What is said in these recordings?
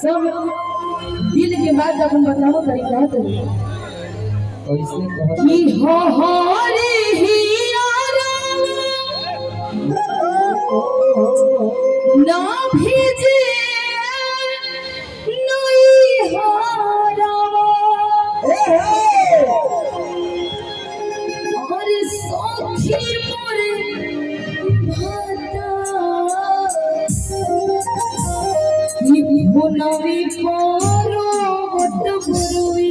सब दिल के बात अपन बताओ तरीका तो कैसे कहत कि हो रे हियारा ना भेजे नई हारावा और सखी मोरे भाता भुनवी पारो बट गुरुवी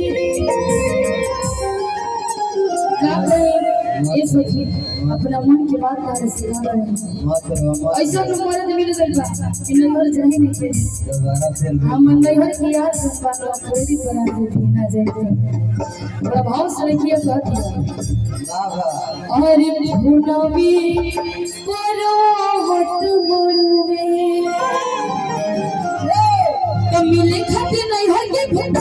ये सखी अपना मन की बात का सिखा रहे हैं मत करो मत ऐसा तो मर्द मिल गई बा इन नंबर चाहे नहीं थे दोबारा से हम नहीं हर की याद सब बात थोड़ी करा दे थी ना जाए बड़ा भाव से किया कहती है बाबा अरे भुनवी पारो बट गुरुवी तो मिले खाते नहीं है के भेंट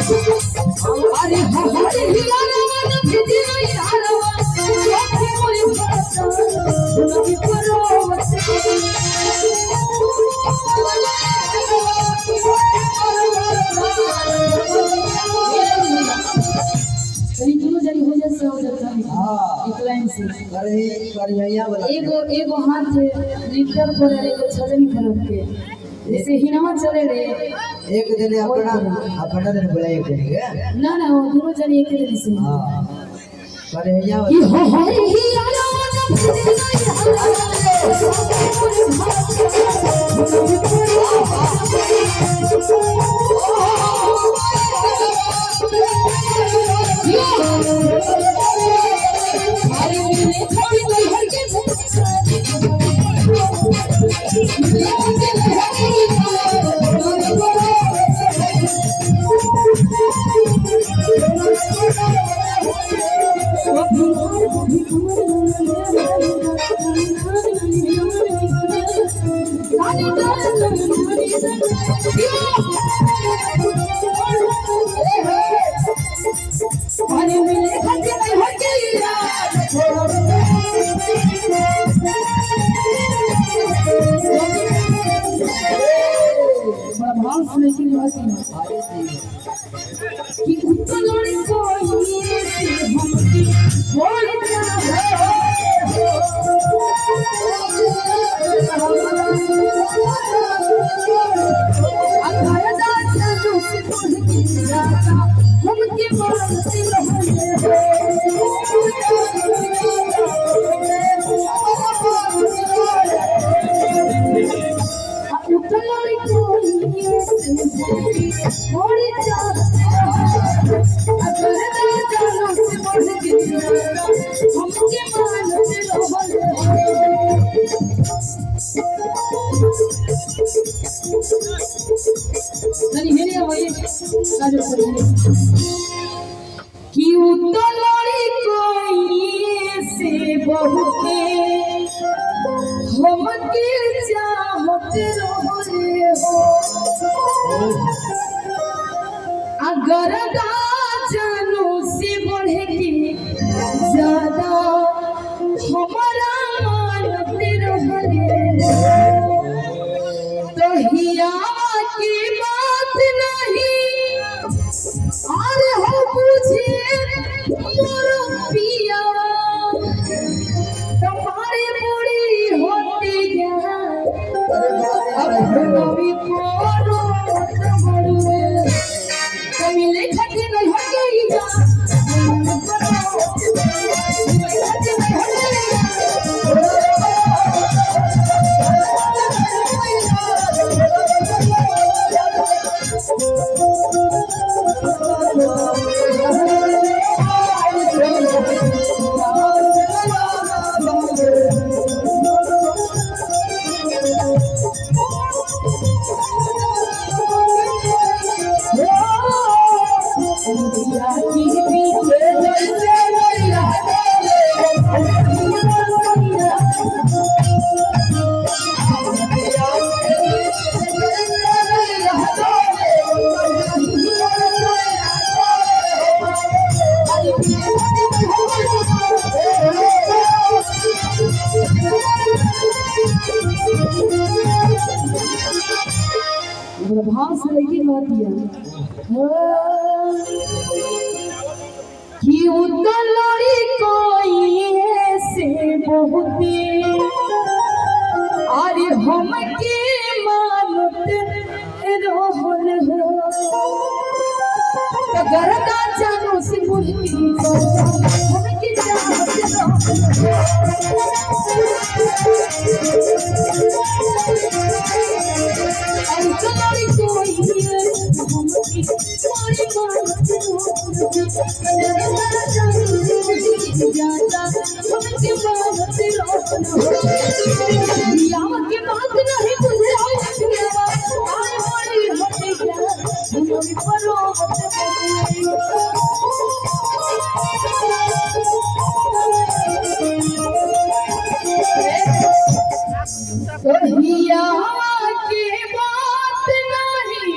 अरे हमारे हियारा मन भेजी नहीं हारवा सखी मोरी भाषा भुनवी पारो जनी हो जाए हो जाता है एक लाइन से अरे बढ़िया वाला एगो हाथ लिटर पर एगो छजनी पर रख के जैसे हिनवा चले रे एक दिन अपना अपना दिन बुलाए के ना ना वो दोनों जन एक दिन से हां बढ़िया ये हो रे हियारा वाला भेजी नहीं अरे मिले खाती नहीं हर के अरे मिले खाती नहीं हर के बड़ा भाव सुने की बात है कि उतलोड़ी कोई हमकी बोल हमके मानती उतलोड़ी कोई बोली जा अगर जाना से बोल के हमके मानती नहीं मेरे वही काजो कि उतलोड़ी कोई से बहुते हमके चाहत रहे हो अगर जानू से बढ़ के ज्यादा हमारा मानते रहे तो हिया की बात नहीं और हो पूछे मोर पिया तुम्हारी बुरी होती है अब भुनवी पारो बट गुरुवी तो मिले खाती नहीं हर गई जा भास लगी मत दिया कि उतलोड़ी कोई ऐसे बहुते अरे हम के मानत रोहन हो गरदा जानो से मुर्गी हम के जानत उतलोड़ी कोई हम की सारी मानत गरदा जानो से मुर्गी जाता हम के मानत रोहन यावा के बात नहीं बुझे आए बड़ी होती है हम परो कहिया के बात नहीं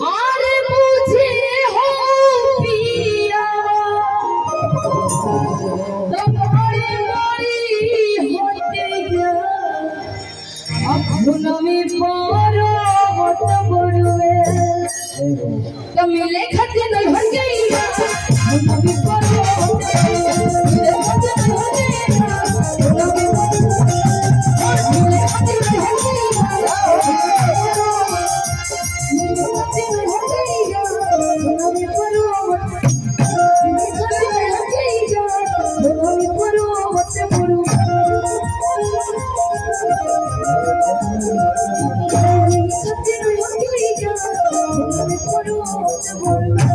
और बुझे हो पिया तुम्हारी बड़ी होते गया अब में पारो मत बड़वे तो मिले खते न भर गई भी पारो मिले खते न भर गई मिले खते न भर गई मिले खते न भर गई भी पारो मिले खते न भर गई भी पारो मत बड़वे